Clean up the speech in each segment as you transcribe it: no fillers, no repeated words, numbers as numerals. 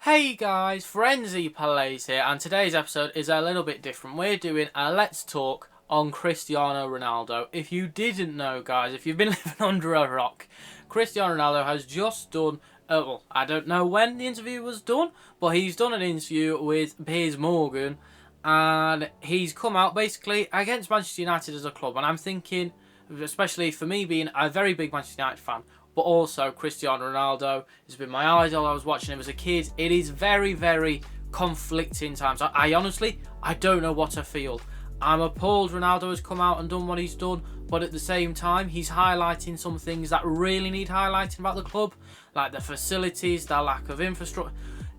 Hey guys, Frenzzy Playzz here, and today's episode is a little bit different. We're doing a Let's Talk on Cristiano Ronaldo. If you didn't know, guys, if you've been living under a rock, Cristiano Ronaldo has just done, well, I don't know when the interview was done, but he's done an interview with Piers Morgan, and he's come out basically against Manchester United as a club, and I'm thinking, especially for me being a very big Manchester United fan, but also Cristiano Ronaldo has been my idol. I was watching him as a kid. It is very, very conflicting times. I honestly, I don't know what to feel. I'm appalled Ronaldo has come out and done what he's done, but at the same time, he's highlighting some things that really need highlighting about the club, like the facilities, the lack of infrastructure.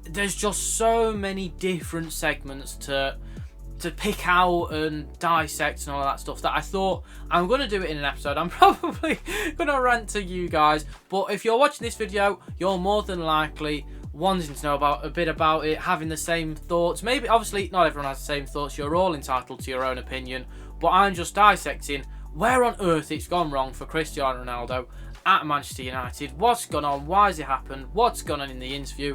There's just so many different segments to pick out and dissect and all that stuff that I thought I'm going to do it in an episode. I'm probably going to rant to you guys, but if you're watching this video, you're more than likely wanting to know about a bit about it, having the same thoughts. Maybe, obviously, not everyone has the same thoughts. You're all entitled to your own opinion, but I'm just dissecting where on earth it's gone wrong for Cristiano Ronaldo at Manchester United. What's gone on? Why has it happened? What's gone on in the interview?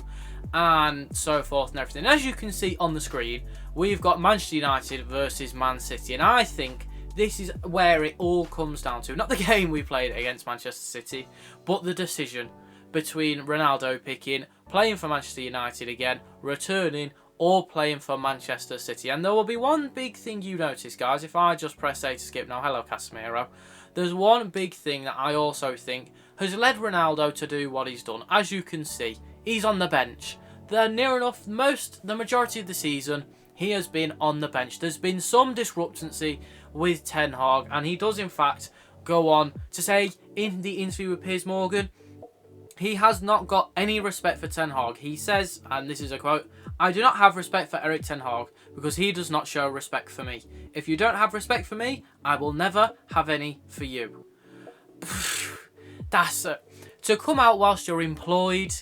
And so forth and everything. As you can see on the screen, we've got Manchester United versus Man City, and I think this is where it all comes down to. Not the game we played against Manchester City, but the decision between Ronaldo picking playing for Manchester United again, returning, or playing for Manchester City. And there will be one big thing you notice, guys, if I just press A to skip now. Hello, Casemiro. There's one big thing that I also think has led Ronaldo to do what he's done. As you can see, he's on the bench. They're near enough the majority of the season, he has been on the bench. There's been some discrepancy with Ten Hag, and he does in fact go on to say in the interview with Piers Morgan, he has not got any respect for Ten Hag. He says, and this is a quote, "I do not have respect for Erik Ten Hag because he does not show respect for me. If you don't have respect for me, I will never have any for you." That's it. To come out whilst you're employed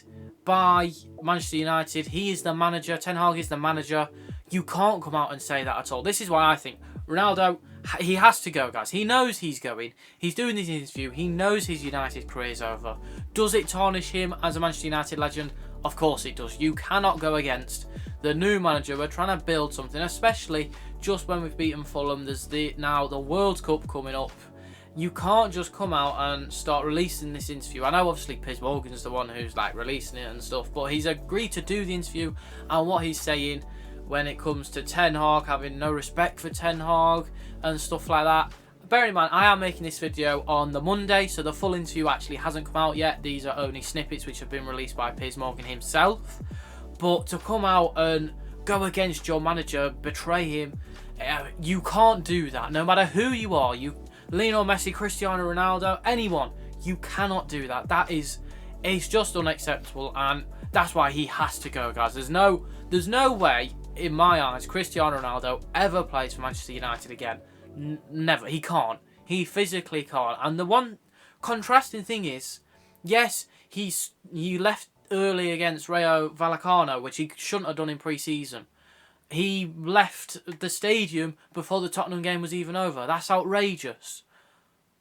by Manchester United, he is the manager, Ten Hag is the manager. You can't come out and say that at all. This is why I think Ronaldo, he has to go, guys. He knows he's going. He's doing this interview. He knows his United career is over. Does it tarnish him as a Manchester United legend? Of course it does. You cannot go against the new manager. We're trying to build something, especially just when we've beaten Fulham. There's now the World Cup coming up. You can't just come out and start releasing this interview. I know obviously Piers Morgan's the one who's like releasing it and stuff, but he's agreed to do the interview, and what he's saying when it comes to Ten Hag, having no respect for Ten Hag and stuff like that. Bear in mind, I am making this video on the Monday, so the full interview actually hasn't come out yet. These are only snippets which have been released by Piers Morgan himself. But to come out and go against your manager, betray him, you can't do that. No matter who you are, Lionel Messi, Cristiano Ronaldo, anyone, you cannot do that. It's just unacceptable, and that's why he has to go, guys. There's no way, in my eyes, Cristiano Ronaldo ever plays for Manchester United again. Never. He can't. He physically can't. And the one contrasting thing is, yes, he left early against Rayo Vallecano, which he shouldn't have done in pre-season. He left the stadium before the Tottenham game was even over. That's outrageous.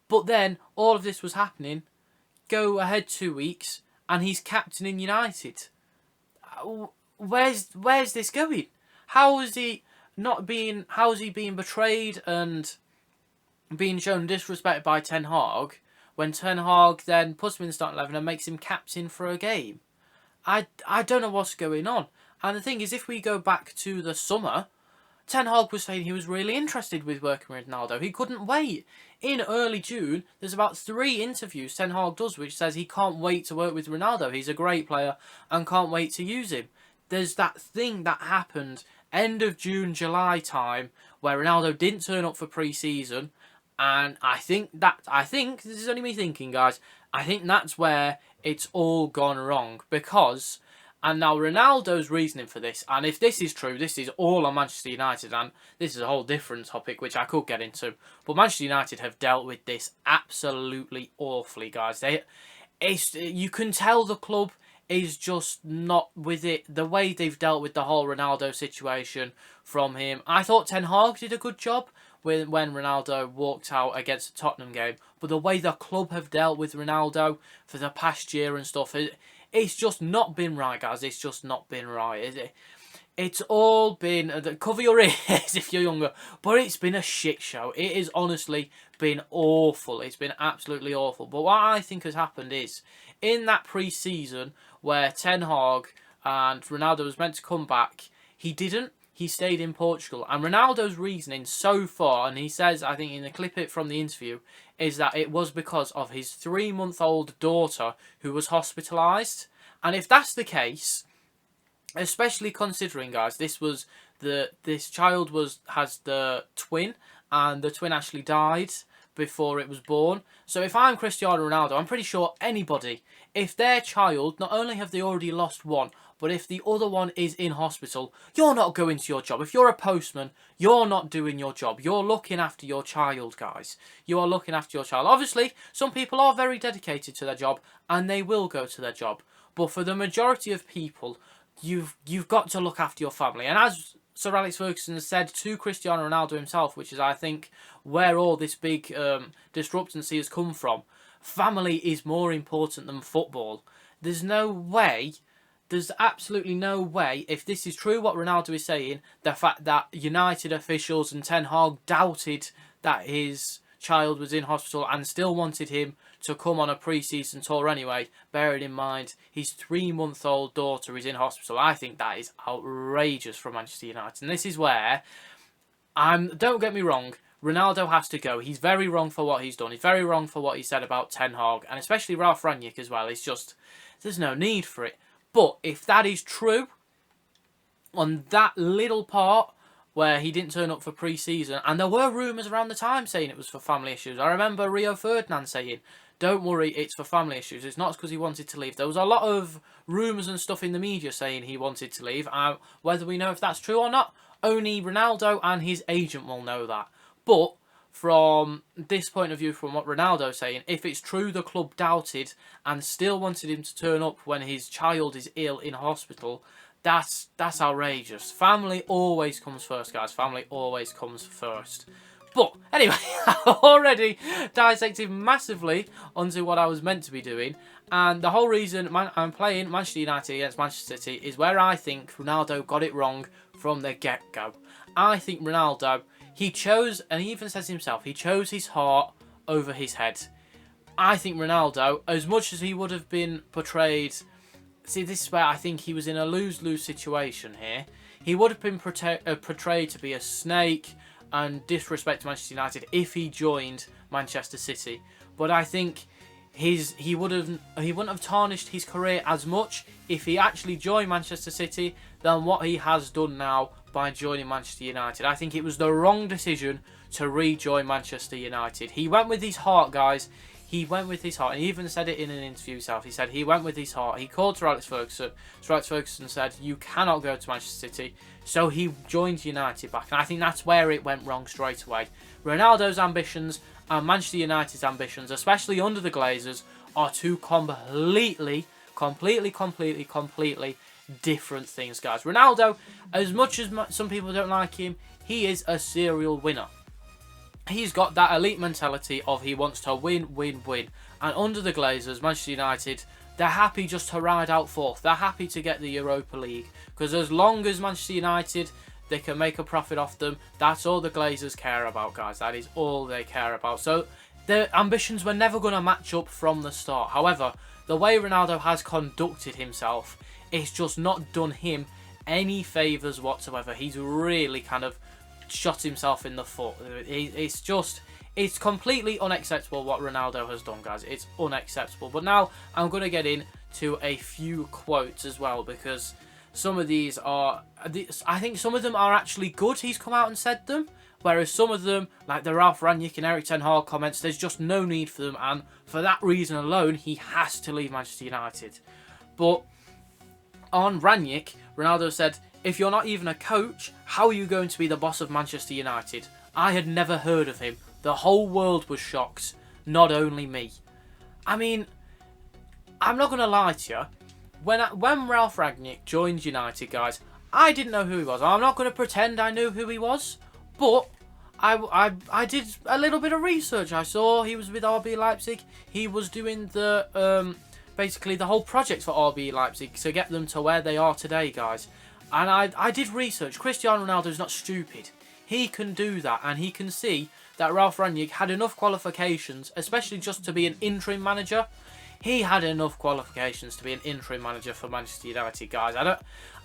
But then, all of this was happening. Go ahead 2 weeks, and he's captaining United. Where's this going? How is he being betrayed and being shown disrespect by Ten Hag when Ten Hag then puts him in the starting 11 and makes him captain for a game? I don't know what's going on. And the thing is, if we go back to the summer, Ten Hag was saying he was really interested with working with Ronaldo. He couldn't wait. In early June, there's about 3 interviews Ten Hag does which says he can't wait to work with Ronaldo. He's a great player and can't wait to use him. There's that thing that happened end of June, July time where Ronaldo didn't turn up for pre-season, and I think this is only me thinking, guys, I think that's where it's all gone wrong, because, and now Ronaldo's reasoning for this, and if this is true, this is all on Manchester United, and this is a whole different topic which I could get into, but Manchester United have dealt with this absolutely awfully, guys. You can tell the club is just not with it. The way they've dealt with the whole Ronaldo situation from him. I thought Ten Hag did a good job when Ronaldo walked out against the Tottenham game, but the way the club have dealt with Ronaldo for the past year and stuff, It's just not been right, guys. It's just not been right, is it? It's all been, cover your ears if you're younger, but it's been a shit show. It has honestly been awful. It's been absolutely awful. But what I think has happened is, in that pre-season where Ten Hag and Ronaldo was meant to come back, he didn't. He stayed in Portugal. And Ronaldo's reasoning so far, and he says, I think in the clip it from the interview, is that it was because of his 3-month-old daughter who was hospitalised. And if that's the case, especially considering, guys, this child has the twin, and the twin actually died before it was born. So if I'm Cristiano Ronaldo, I'm pretty sure anybody, if their child, not only have they already lost one, but if the other one is in hospital, you're not going to your job. If you're a postman, you're not doing your job. You're looking after your child, guys. You are looking after your child. Obviously, some people are very dedicated to their job, and they will go to their job. But for the majority of people, you've got to look after your family. And as Sir Alex Ferguson said to Cristiano Ronaldo himself, which is, I think, where all this big disruptancy has come from, family is more important than football. There's absolutely no way, if this is true what Ronaldo is saying, the fact that United officials and Ten Hag doubted that his child was in hospital and still wanted him to come on a pre-season tour anyway, bearing in mind his 3-month-old daughter is in hospital. I think that is outrageous from Manchester United. And this is where, don't get me wrong, Ronaldo has to go. He's very wrong for what he's done. He's very wrong for what he said about Ten Hag, and especially Ralf Rangnick as well. It's just, there's no need for it. But if that is true, on that little part where he didn't turn up for pre-season, and there were rumours around the time saying it was for family issues. I remember Rio Ferdinand saying, don't worry, it's for family issues. It's not because he wanted to leave. There was a lot of rumours and stuff in the media saying he wanted to leave. Whether we know if that's true or not, only Ronaldo and his agent will know that. But from this point of view, from what Ronaldo's saying, if it's true the club doubted and still wanted him to turn up when his child is ill in hospital, that's outrageous. Family always comes first, guys. Family always comes first. But anyway, I've already dissected massively onto what I was meant to be doing. And the whole reason I'm playing Manchester United against Manchester City is where I think Ronaldo got it wrong from the get-go. I think Ronaldo, he chose, and he even says himself, he chose his heart over his head. I think Ronaldo, as much as he would have been portrayed... See, this is where I think he was in a lose-lose situation here. He would have been portrayed to be a snake and disrespect Manchester United if he joined Manchester City. But I think he wouldn't have tarnished his career as much if he actually joined Manchester City than what he has done now by joining Manchester United. I think it was the wrong decision to rejoin Manchester United. He went with his heart, guys. He went with his heart. And he even said it in an interview himself. He said he went with his heart. He called Sir Alex Ferguson. Sir Alex Ferguson said, you cannot go to Manchester City. So he joined United back. And I think that's where it went wrong straight away. Ronaldo's ambitions and Manchester United's ambitions, especially under the Glazers, are two completely different things, guys. Ronaldo, as much as some people don't like him, he is a serial winner. He's got that elite mentality of he wants to win. And under the Glazers, Manchester United, they're happy just to ride out fourth. They're happy to get the Europa League. Because as long as Manchester United, they can make a profit off them, that's all the Glazers care about, guys. That is all they care about. So their ambitions were never going to match up from the start. However, the way Ronaldo has conducted himself, it's just not done him any favours whatsoever. He's really kind of shot himself in the foot. It's completely unacceptable what Ronaldo has done, guys. It's unacceptable. But now I'm going to get into a few quotes as well, because some of these are, I think some of them are actually good. He's come out and said them, whereas some of them, like the Ralf Rangnick and Erik ten Hag comments, there's just no need for them, and for that reason alone, he has to leave Manchester United. But on Rangnick, Ronaldo said, if you're not even a coach, how are you going to be the boss of Manchester United? I had never heard of him. The whole world was shocked, not only me. I mean, I'm not going to lie to you. When Ralf Rangnick joined United, guys, I didn't know who he was. I'm not going to pretend I knew who he was, but I did a little bit of research. I saw he was with RB Leipzig. He was doing the basically the whole project for RB Leipzig to get them to where they are today, guys. And I did research. Cristiano Ronaldo is not stupid. He can do that, and he can see that Ralf Rangnick had enough qualifications, especially just to be an interim manager. He had enough qualifications to be an interim manager for Manchester United, guys.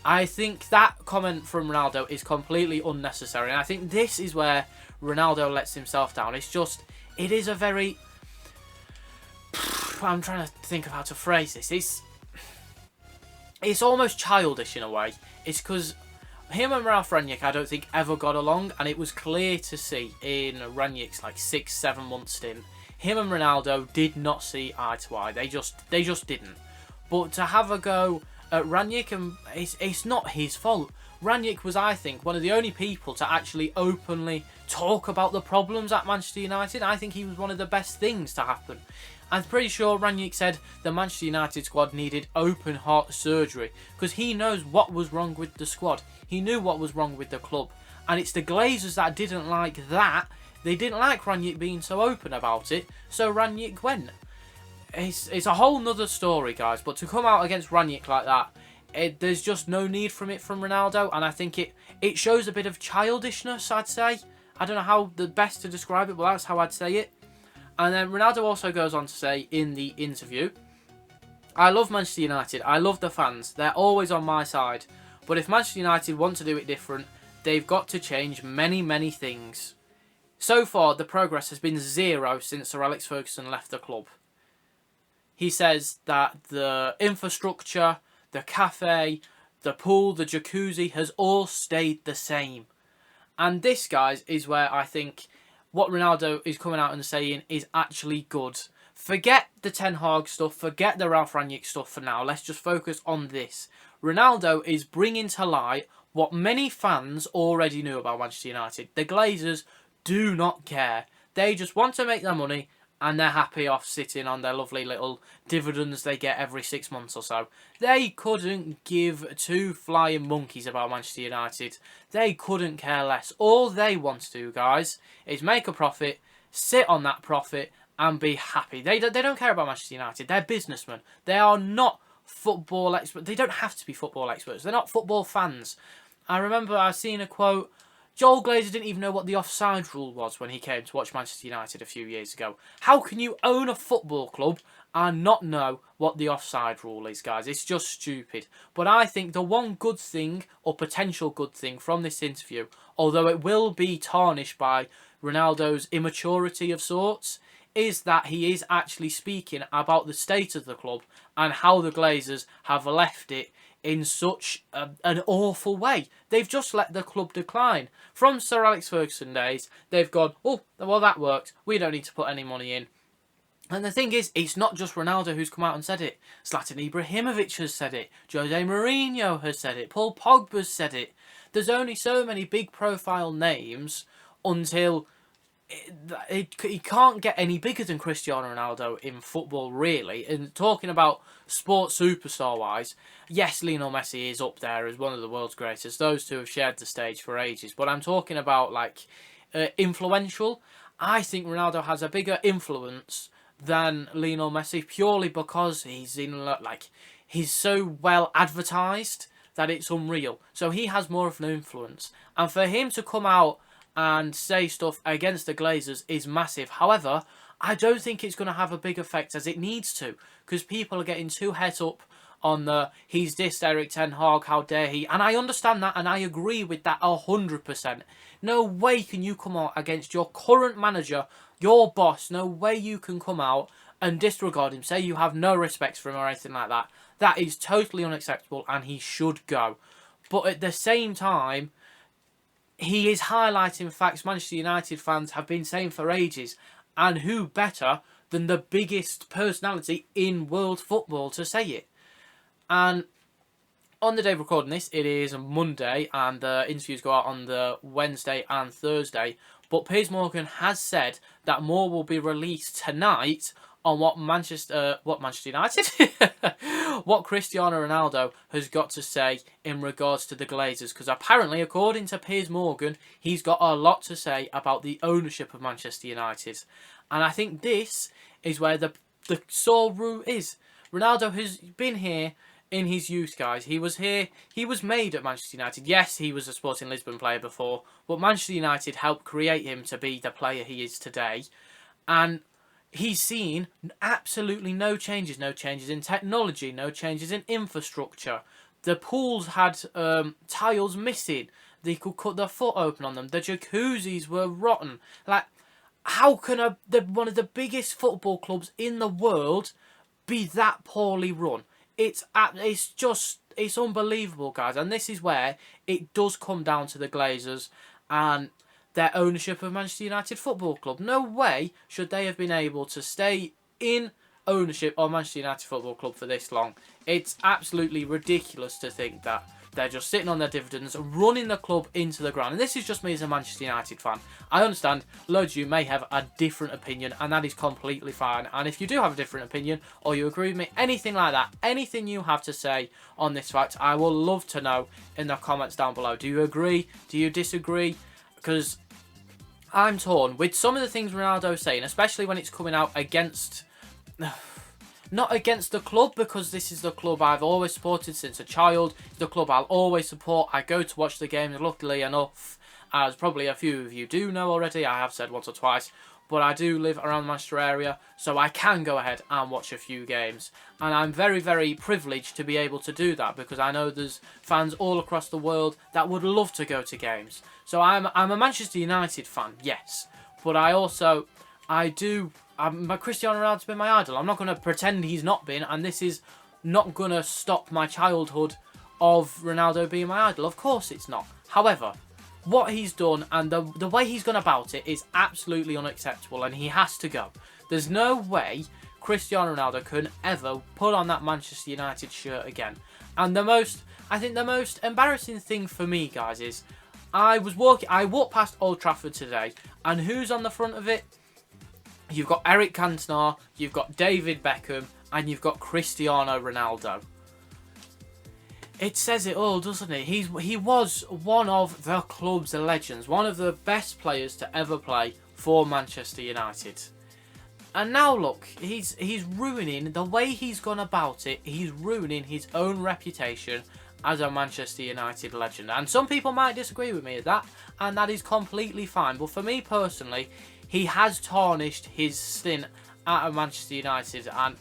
I think that comment from Ronaldo is completely unnecessary, and I think this is where Ronaldo lets himself down. It is a very... I'm trying to think of how to phrase this. It's almost childish in a way. It's because him and Ralf Rangnick, I don't think, ever got along, and it was clear to see in Rangnick's like 6-7 month stint, him and Ronaldo did not see eye to eye. They just didn't. But to have a go at Rangnick, and it's not his fault. Rangnick was, I think, one of the only people to actually openly talk about the problems at Manchester United. I think he was one of the best things to happen. I'm pretty sure Rangnick said the Manchester United squad needed open heart surgery because he knows what was wrong with the squad. He knew what was wrong with the club. And it's the Glazers that didn't like that. They didn't like Rangnick being so open about it, so Rangnick went. It's a whole nother story, guys, but to come out against Rangnick like that, there's just no need from it from Ronaldo, and I think it shows a bit of childishness, I'd say. I don't know how the best to describe it, but that's how I'd say it. And then Ronaldo also goes on to say in the interview, I love Manchester United. I love the fans. They're always on my side. But if Manchester United want to do it different, they've got to change many, many things. So far, the progress has been zero since Sir Alex Ferguson left the club. He says that the infrastructure, the cafe, the pool, the jacuzzi has all stayed the same. And this, guys, is where I think what Ronaldo is coming out and saying is actually good. Forget the Ten Hag stuff, forget the Ralf Rangnick stuff for now. Let's just focus on this. Ronaldo is bringing to light what many fans already knew about Manchester United. The Glazers do not care. They just want to make their money and they're happy off sitting on their lovely little dividends they get every 6 months or so. They couldn't give two flying monkeys about Manchester United. They couldn't care less. All they want to do, guys, is make a profit, sit on that profit, and be happy. They don't care about Manchester United. They're businessmen. They are not football experts. They don't have to be football experts. They're not football fans. I remember I seen a quote. Joel Glazer didn't even know what the offside rule was when he came to watch Manchester United a few years ago. How can you own a football club and not know what the offside rule is, guys? It's just stupid. But I think the one good thing, or potential good thing, from this interview, although it will be tarnished by Ronaldo's immaturity of sorts, is that he is actually speaking about the state of the club and how the Glazers have left it in such an awful way. They've just let the club decline. From Sir Alex Ferguson days, they've gone, oh, well, that worked. We don't need to put any money in. And the thing is, it's not just Ronaldo who's come out and said it. Zlatan Ibrahimovic has said it. Jose Mourinho has said it. Paul Pogba's said it. There's only so many big profile names until he can't get any bigger than Cristiano Ronaldo in football, really. And talking about sports superstar-wise, yes, Lionel Messi is up there as one of the world's greatest. Those two have shared the stage for ages. But I'm talking about, like, influential. I think Ronaldo has a bigger influence than Lionel Messi purely because he's he's so well advertised that it's unreal. So he has more of an influence. And for him to come out and say stuff against the Glazers is massive. However, I don't think it's going to have a big effect as it needs to, because people are getting too het up on the he's dissed Erik ten Hag, how dare he, and I understand that and I agree with that 100%. No way can you come out against your current manager, your boss. No way you can come out and disregard him, say you have no respect for him or anything like that. That is totally unacceptable and he should go. But at the same time, he is highlighting facts Manchester United fans have been saying for ages. And who better than the biggest personality in world football to say it? And on the day of recording this, it is Monday, and the interviews go out on the Wednesday and Thursday. But Piers Morgan has said that more will be released tonight on what Manchester United, what Cristiano Ronaldo has got to say in regards to the Glazers. Because apparently, according to Piers Morgan, he's got a lot to say about the ownership of Manchester United. And I think this is where the sore root is. Ronaldo has been here in his youth, guys. He was here. He was made at Manchester United. Yes, he was a Sporting Lisbon player before, but Manchester United helped create him to be the player he is today. And he's seen absolutely no changes in technology, no changes in infrastructure. The pools had tiles missing. They could cut their foot open on them. The jacuzzis were rotten. Like, how can one of the biggest football clubs in the world be that poorly run? It's unbelievable, guys. And this is where it does come down to the Glazers and their ownership of Manchester United Football Club. No way should they have been able to stay in ownership of Manchester United Football Club for this long. It's absolutely ridiculous to think that they're just sitting on their dividends, running the club into the ground. And this is just me as a Manchester United fan. I understand loads of you may have a different opinion, and that is completely fine. And if you do have a different opinion, or you agree with me, anything like that, anything you have to say on this fact, I will love to know in the comments down below. Do you agree? Do you disagree? Because I'm torn with some of the things Ronaldo's saying, especially when it's coming out against... Not against the club, because this is the club I've always supported since a child. It's the club I'll always support. I go to watch the games, luckily enough, as probably a few of you do know already. I have said once or twice. But I do live around the Manchester area, so I can go ahead and watch a few games. And I'm very, very privileged to be able to do that, because I know there's fans all across the world that would love to go to games. So I'm a Manchester United fan, yes. But my Cristiano Ronaldo's been my idol. I'm not going to pretend he's not been, and this is not going to stop my childhood of Ronaldo being my idol. Of course it's not. However, what he's done and the way he's gone about it is absolutely unacceptable, and he has to go. There's no way Cristiano Ronaldo can ever put on that Manchester United shirt again. And I think the most embarrassing thing for me, guys, is I walked past Old Trafford today, and who's on the front of it? You've got Eric Cantona, you've got David Beckham, and you've got Cristiano Ronaldo. It says it all, doesn't it? He was one of the club's legends, one of the best players to ever play for Manchester United. And now look, he's ruining, the way he's gone about it, he's ruining his own reputation as a Manchester United legend. And some people might disagree with me at that, and that is completely fine. But for me personally, he has tarnished his stint at Manchester United, and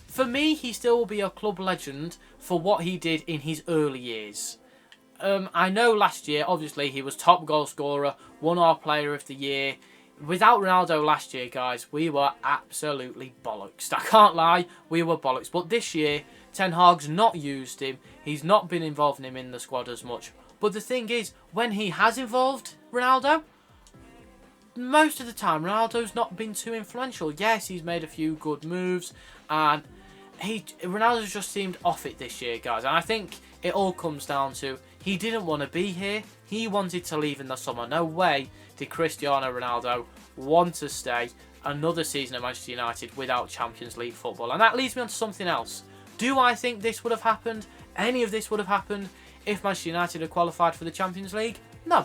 for me, he still will be a club legend for what he did in his early years. I know last year, obviously, he was top goal scorer, won our Player of the Year. Without Ronaldo last year, guys, we were absolutely bollocks. I can't lie, we were bollocks. But this year, Ten Hag's not used him. He's not been involving him in the squad as much. But the thing is, when he has involved Ronaldo, most of the time, Ronaldo's not been too influential. Yes, he's made a few good moves, and Ronaldo's just seemed off it this year, guys. And I think it all comes down to he didn't want to be here. He wanted to leave in the summer. No way did Cristiano Ronaldo want to stay another season at Manchester United without Champions League football. And that leads me on to something else. Do I think this would have happened? Any of this would have happened if Manchester United had qualified for the Champions League? No.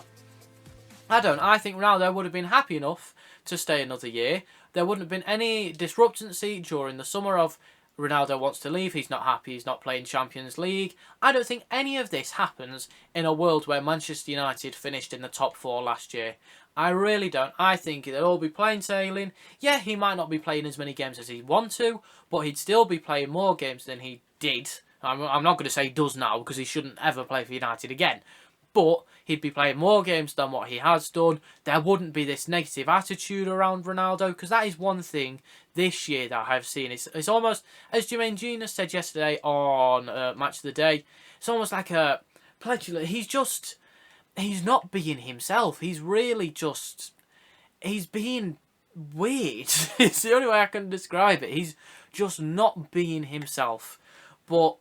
I don't. I think Ronaldo would have been happy enough to stay another year. There wouldn't have been any disruptancy during the summer of Ronaldo wants to leave, he's not happy, he's not playing Champions League. I don't think any of this happens in a world where Manchester United finished in the top 4 last year. I really don't. I think they'll all be plain sailing. Yeah, he might not be playing as many games as he'd want to, but he'd still be playing more games than he did. I'm not going to say he does now, because he shouldn't ever play for United again. But he'd be playing more games than what he has done. There wouldn't be this negative attitude around Ronaldo, because that is one thing this year that I've seen. It's almost, as Jermaine Genius said yesterday on Match of the Day, it's almost like a petulant. He's not being himself. He's really just, he's being weird. It's the only way I can describe it. He's just not being himself. But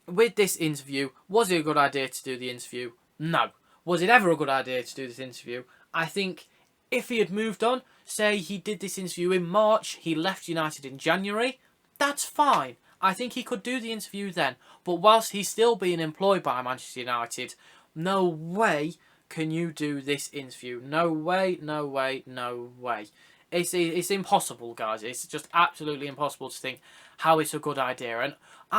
with this interview, was it a good idea to do the interview? No. Was it ever a good idea to do this interview? I think if he had moved on, say he did this interview in March, he left United in January, that's fine. I think he could do the interview then. But whilst he's still being employed by Manchester United, no way can you do this interview. No way, no way, no way. It's impossible, guys. It's just absolutely impossible to think how it's a good idea. And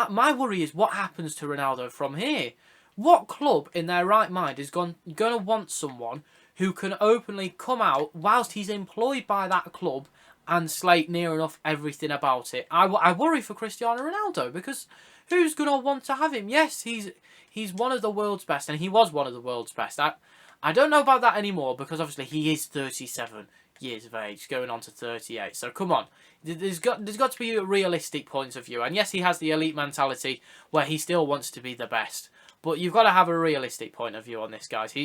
my worry is what happens to Ronaldo from here. What club in their right mind is going to want someone who can openly come out whilst he's employed by that club and slate near enough everything about it? I worry for Cristiano Ronaldo, because who's going to want to have him? Yes, he's one of the world's best, and he was one of the world's best. I don't know about that anymore, because obviously he is 37 years of age, going on to 38. So come on, there's got to be a realistic point of view. And yes, he has the elite mentality where he still wants to be the best. But you've got to have a realistic point of view on this, guys.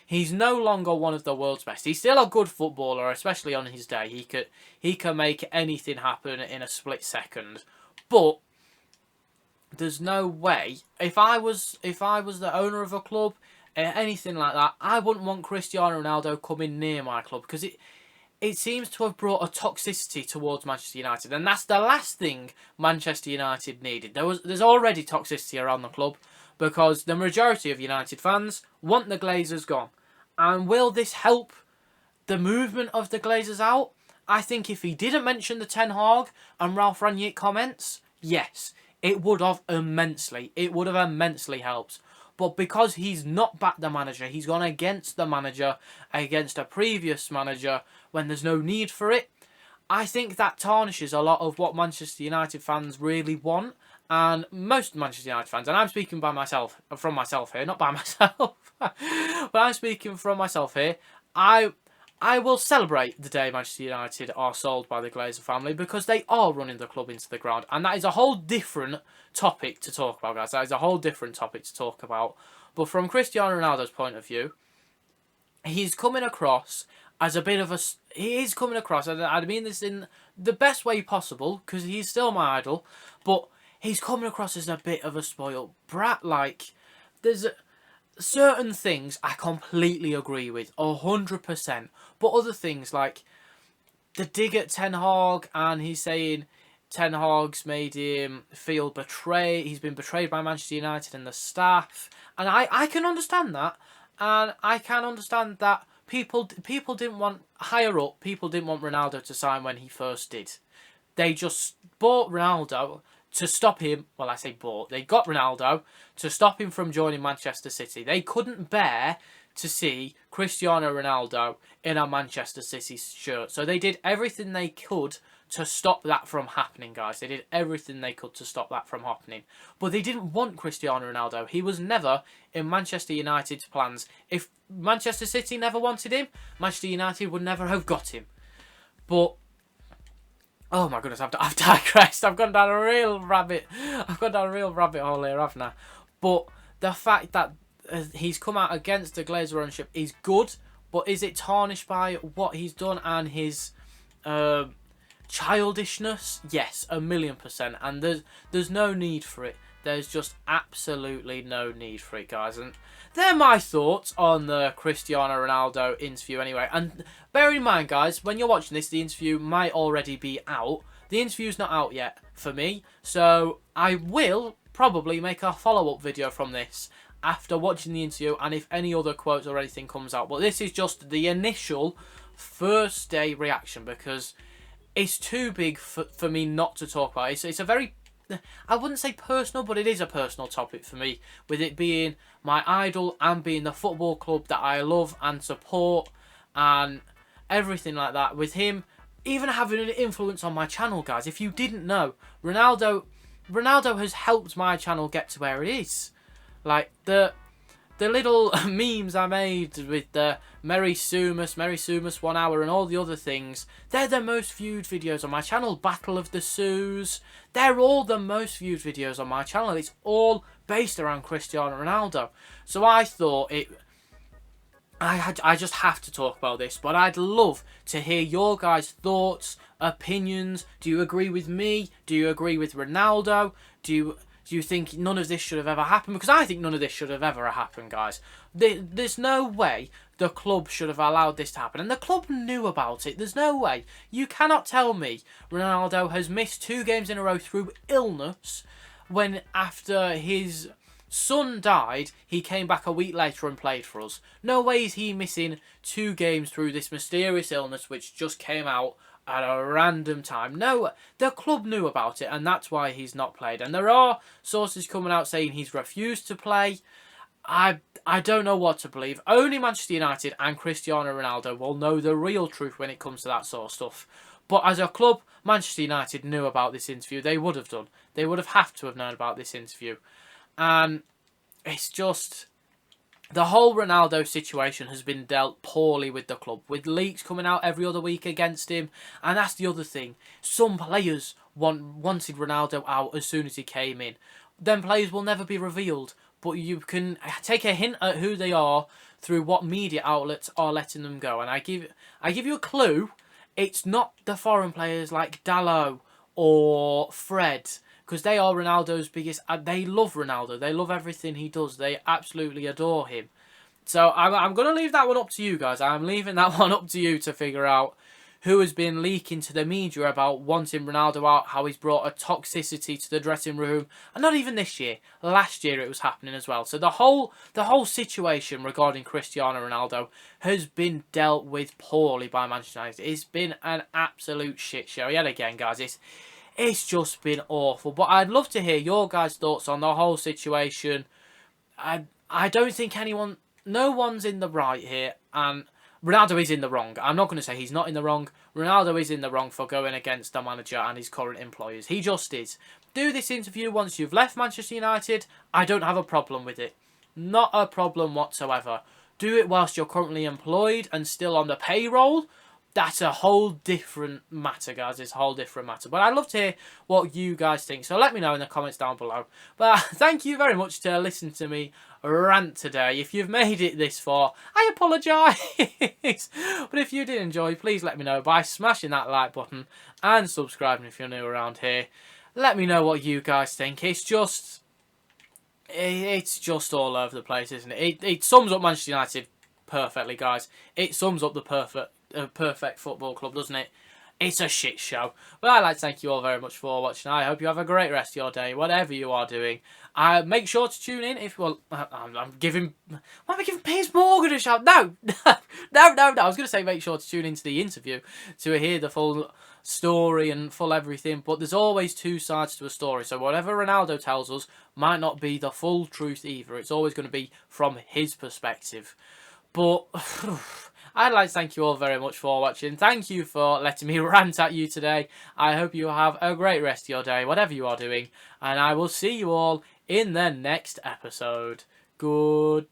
He's no longer one of the world's best. He's still a good footballer, especially on his day. He can make anything happen in a split second. But there's no way. If I was the owner of a club, anything like that, I wouldn't want Cristiano Ronaldo coming near my club, because it seems to have brought a toxicity towards Manchester United, and that's the last thing Manchester United needed. There's already toxicity around the club, because the majority of United fans want the Glazers gone. And will this help the movement of the Glazers out? I think if he didn't mention the Ten Hag and Ralph Rangnick comments, yes, it would have immensely. It would have immensely helped. But because he's not backed the manager, he's gone against the manager, against a previous manager, when there's no need for it, I think that tarnishes a lot of what Manchester United fans really want. And most Manchester United fans, and I'm speaking from myself here, not by myself, but I'm speaking from myself here, I will celebrate the day Manchester United are sold by the Glazer family, because they are running the club into the ground. And that is a whole different topic to talk about, guys. That is a whole different topic to talk about. But from Cristiano Ronaldo's point of view, he's coming across as a bit of a... He is coming across, and I mean this in the best way possible, because he's still my idol, but he's coming across as a bit of a spoiled brat. Like, there's certain things I completely agree with, 100%. But other things, like the dig at Ten Hag, and he's saying Ten Hag's made him feel betrayed. He's been betrayed by Manchester United and the staff. And I can understand that. And I can understand that people didn't want, higher up, people didn't want Ronaldo to sign when he first did. They just bought Ronaldo to stop him. Well, I say bought. They got Ronaldo to stop him from joining Manchester City. They couldn't bear to see Cristiano Ronaldo in a Manchester City shirt. So they did everything they could to stop that from happening, guys. They did everything they could to stop that from happening. But they didn't want Cristiano Ronaldo. He was never in Manchester United's plans. If Manchester City never wanted him, Manchester United would never have got him. But oh my goodness, I've digressed. I've gone down a real rabbit hole here, haven't I? But the fact that he's come out against the Glazer ownership is good, but is it tarnished by what he's done and his childishness? Yes, 1,000,000%. And there's no need for it. There's just absolutely no need for it, guys. And they're my thoughts on the Cristiano Ronaldo interview anyway. And bear in mind, guys, when you're watching this, the interview might already be out. The interview's not out yet for me, so I will probably make a follow-up video from this after watching the interview, and if any other quotes or anything comes out. But this is just the initial first day reaction, because it's too big for me not to talk about. It's a very, I wouldn't say personal, but it is a personal topic for me, with it being my idol and being the football club that I love and support and everything like that. With him even having an influence on my channel, guys. If you didn't know, Ronaldo has helped my channel get to where it is. Like the little memes I made with the Merry Sumas 1 hour and all the other things, they're the most viewed videos on my channel. Battle of the Sues, they're all the most viewed videos on my channel. It's all based around Cristiano Ronaldo. So I thought I just have to talk about this, but I'd love to hear your guys' thoughts, opinions. Do you agree with me? Do you agree with Ronaldo? Do you think none of this should have ever happened? Because I think none of this should have ever happened, guys. There's no way the club should have allowed this to happen. And the club knew about it. There's no way. You cannot tell me Ronaldo has missed 2 games in a row through illness, when after his son died, he came back a week later and played for us. No way is he missing 2 games through this mysterious illness which just came out at a random time. No, the club knew about it, and that's why he's not played. And there are sources coming out saying he's refused to play. I don't know what to believe. Only Manchester United and Cristiano Ronaldo will know the real truth when it comes to that sort of stuff. But as a club, Manchester United knew about this interview. They would have done. They would have to have known about this interview. And it's just... the whole Ronaldo situation has been dealt poorly with the club, with leaks coming out every other week against him. And that's the other thing. Some players wanted Ronaldo out as soon as he came in. Them players will never be revealed, but you can take a hint at who they are through what media outlets are letting them go. And I give you a clue. It's not the foreign players like Dalot or Fred, because they are Ronaldo's biggest... they love Ronaldo. They love everything he does. They absolutely adore him. So I'm going to leave that one up to you guys. I'm leaving that one up to you to figure out who has been leaking to the media about wanting Ronaldo out, how he's brought a toxicity to the dressing room. And not even this year. Last year it was happening as well. So the whole situation regarding Cristiano Ronaldo has been dealt with poorly by Manchester United. It's been an absolute shit show. Yet again, guys, it's just been awful. But I'd love to hear your guys' thoughts on the whole situation. I don't think no one's in the right here, and Ronaldo is in the wrong. I'm not going to say he's not in the wrong. Ronaldo is in the wrong for going against the manager and his current employers. He just is. Do this interview once you've left Manchester United. I don't have a problem with it. Not a problem whatsoever. Do it whilst you're currently employed and still on the payroll. That's a whole different matter, guys. It's a whole different matter. But I'd love to hear what you guys think. So let me know in the comments down below. But thank you very much to listen to me rant today. If you've made it this far, I apologise. But if you did enjoy, please let me know by smashing that like button and subscribing if you're new around here. Let me know what you guys think. It's just all over the place, isn't it? It sums up Manchester United perfectly, guys. It sums up the perfect football club, doesn't it? It's a shit show. But I'd like to thank you all very much for watching. I hope you have a great rest of your day, whatever you are doing. Make sure to tune in if, well, I'm giving Piers Morgan a shout. No. I was going to say make sure to tune into the interview to hear the full story and full everything. But there's always two sides to a story. So whatever Ronaldo tells us might not be the full truth either. It's always going to be from his perspective. But I'd like to thank you all very much for watching. Thank you for letting me rant at you today. I hope you have a great rest of your day, whatever you are doing. And I will see you all in the next episode. Goodbye.